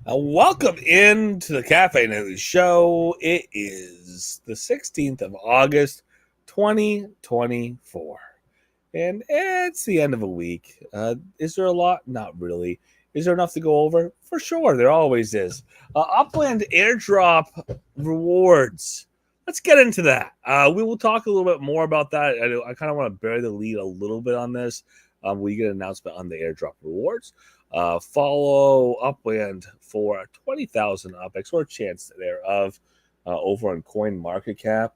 Welcome into the Cafe News Show. It is the 16th of August, 2024. And it's the end of a week. Is there a lot? Not really. Is there enough to go over? For sure, there always is. Upland airdrop rewards. Let's get into that. We will talk a little bit more about that. I kind of want to bury the lead a little bit on this. We get an announcement on the airdrop rewards. Follow Upland for 20,000 UPX or a chance thereof over on Coin Market Cap.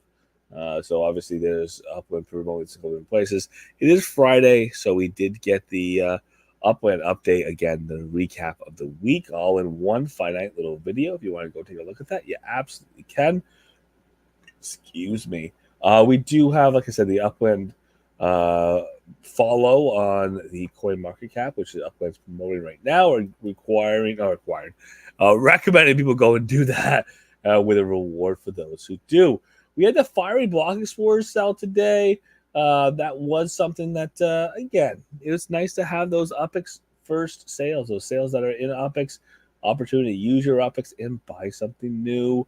So obviously there's Upland promoting single in places. It is Friday, so we did get the Upland update again, the recap of the week, all in one finite little video. If you want to go take a look at that, you absolutely can. Excuse me. We do have, like I said, the Upland follow on the Coin Market Cap, which is Upland's promoting right now, or recommending people go and do that with a reward for those who do. We had the Fiery Block Explorers sell today. That was something that, again, it was nice to have those UPX first sales, those sales that are in UPX, opportunity to use your UPX and buy something new.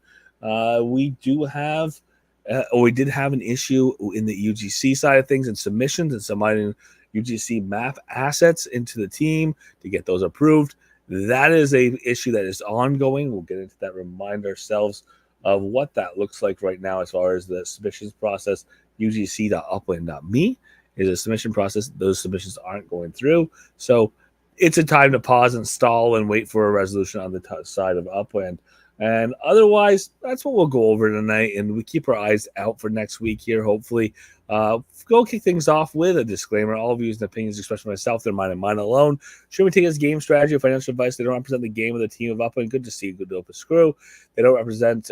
We did have an issue in the UGC side of things and submissions and submitting UGC map assets into the team to get those approved. That is a issue that is ongoing. We'll get into that, remind ourselves of what that looks like right now as far as the submissions process. UGC.upland.me is a submission process. Those submissions aren't going through. So it's a time to pause and stall and wait for a resolution on the side of Upland. And otherwise, that's what we'll go over tonight. And we keep our eyes out for next week here, hopefully. Go kick things off with a disclaimer. All views and opinions expressed by myself, they're mine and mine alone. Should we take as game strategy or financial advice? They don't represent the game of the team of Upland. Good to see you. Good to open screw. They don't represent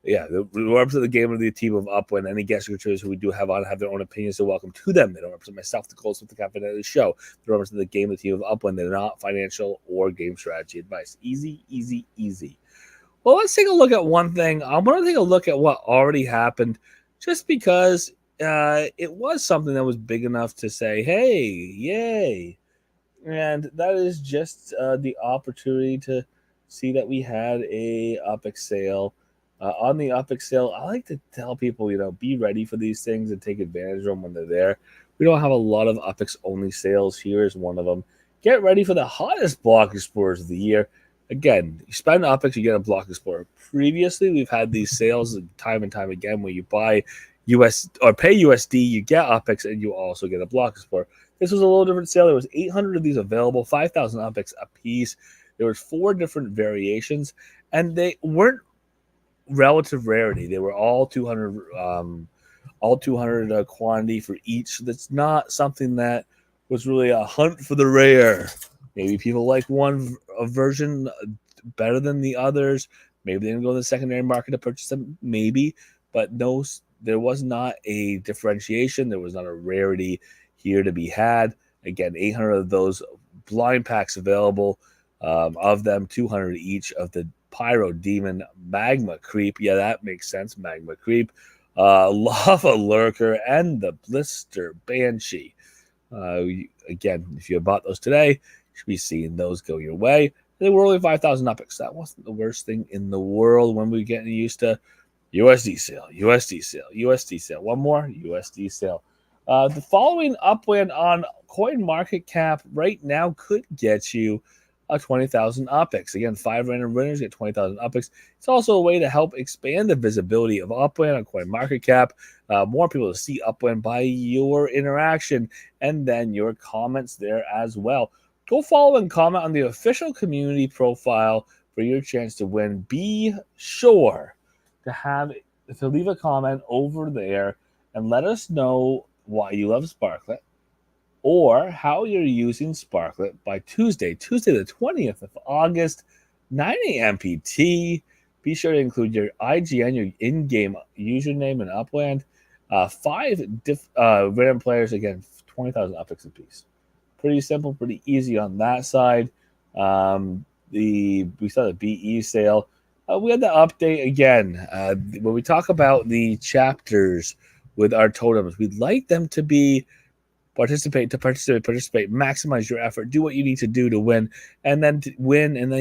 they represent the game of the team of Upland. Any guest contributors who we do have on have their own opinions, so welcome to them. They don't represent myself, the Colts with the Cafe of the show. They represent the game of the team of Upland. They're not financial or game strategy advice. Easy, easy, easy. Well, let's take a look at one thing. I'm going to take a look at what already happened just because it was something that was big enough to say, hey, yay. And that is just the opportunity to see that we had a UPX sale. On the UPX sale, I like to tell people, be ready for these things and take advantage of them when they're there. We don't have a lot of UPX only sales. Here is one of them. Get ready for the hottest block explorers of the year. Again, you spend UPX, you get a block explorer. Previously, we've had these sales time and time again where you buy US or pay USD, you get UPX, and you also get a block explorer. This was a little different sale. There was 800 of these available, 5,000 UPX a piece. There was 4 different variations, and they weren't relative rarity. They were all 200 quantity for each. That's not something that was really a hunt for the rare. Maybe people like one version better than the others. Maybe they didn't go to the secondary market to purchase them. Maybe, but no, there was not a differentiation. There was not a rarity here to be had. Again, 800 of those blind packs available. Of them, 200 each of the Pyro Demon Magma Creep. Yeah, that makes sense. Magma Creep. Lava Lurker and the Blister Banshee. Again, if you bought those today, you should be seeing those go your way. They were only 5,000 UPX. That wasn't the worst thing in the world when we were getting used to USD sale, USD sale, USD sale. One more, USD sale. The following Upland on Coin Market Cap right now could get you 20,000 UPX. Again, 5 random winners get 20,000 UPX. It's also a way to help expand the visibility of Upland on Coin Market Cap. More people to see Upland by your interaction and then your comments there as well. Go follow and comment on the official community profile for your chance to win. Be sure to leave a comment over there and let us know why you love Sparklet or how you're using Sparklet by Tuesday the 20th of August, 9 a.m. PT. Be sure to include your IGN, your in-game username and Upland. 5 random players, again, 20,000 UPX apiece. Pretty simple, pretty easy on that side. We saw the BE sale. We had the update again. When we talk about the chapters with our totems, we'd like them to be participate, maximize your effort, do what you need to do to win, and then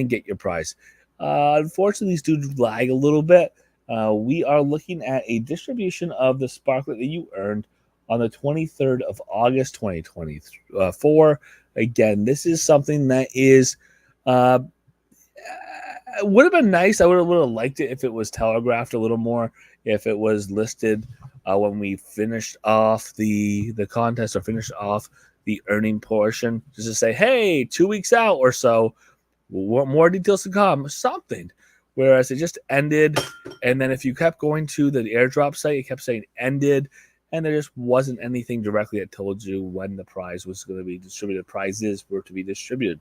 get your prize. Unfortunately, these do lag a little bit. We are looking at a distribution of the sparklet that you earned on the 23rd of August 2024. Again, this is something that is would have been nice. I would have liked it if it was telegraphed a little more, if it was listed when we finished off the contest or finished off the earning portion, just to say, hey, 2 weeks out or so, more details to come, something. Whereas it just ended, and then if you kept going to the airdrop site, it kept saying ended, and there just wasn't anything directly that told you when the prize was going to be distributed. Prizes were to be distributed.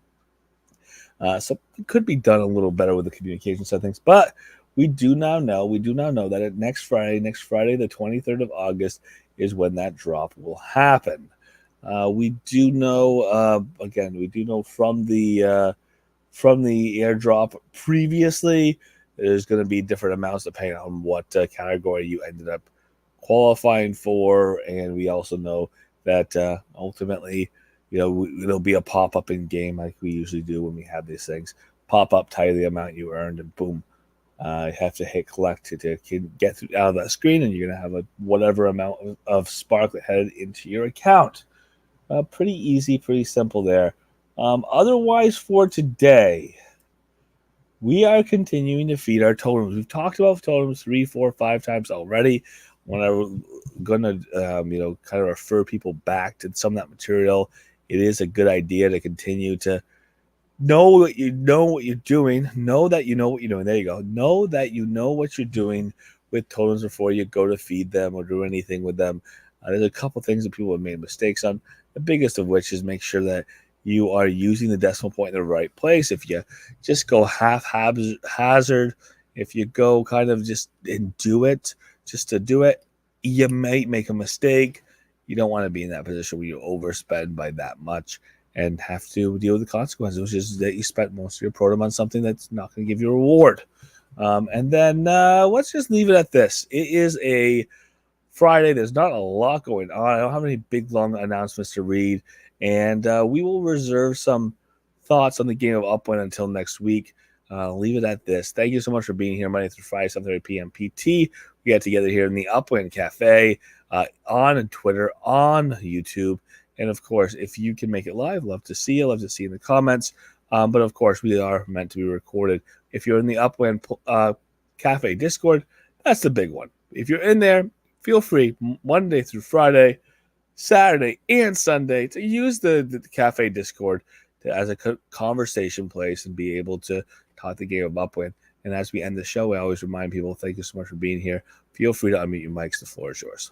So it could be done a little better with the communication settings, but we do now know that next Friday, the 23rd of August, is when that drop will happen. We do know, from the airdrop previously, there's going to be different amounts depending on what category you ended up qualifying for, and we also know that ultimately, it'll be a pop-up in game like we usually do when we have these things. Pop up, tell you the amount you earned, and boom, you have to hit collect to get out of that screen, and you're going to have whatever amount of sparklet headed into your account. Pretty easy, pretty simple there. Otherwise, for today, we are continuing to feed our totems. We've talked about totems 3, 4, 5 times already. When I'm going to, kind of refer people back to some of that material, it is a good idea to continue to know that you know what you're doing. Know that you know what you're doing. There you go. Know that you know what you're doing with totems before you go to feed them or do anything with them. There's a couple things that people have made mistakes on. The biggest of which is make sure that you are using the decimal point in the right place. If you just go haphazard, if you go kind of just and do it just to do it, you might make a mistake. You don't want to be in that position where you overspend by that much and have to deal with the consequences, which is that you spent most of your program on something that's not going to give you a reward. And then let's just leave it at this. It is a Friday. There's not a lot going on. I don't have any big, long announcements to read. And we will reserve some thoughts on the game of Upland until next week. Leave it at this. Thank you so much for being here Monday through Friday, 7:30 p.m. PT. We got together here in the Upland Cafe, on Twitter, on YouTube. And, of course, if you can make it live, love to see you. Love to see you in the comments. But, of course, we are meant to be recorded. If you're in the Upland Cafe Discord, that's the big one. If you're in there, feel free Monday through Friday, Saturday, and Sunday to use the Cafe Discord as a conversation place and be able to talk the game of Upland. And as we end the show, I always remind people, thank you so much for being here. Feel free to unmute your mics. The floor is yours.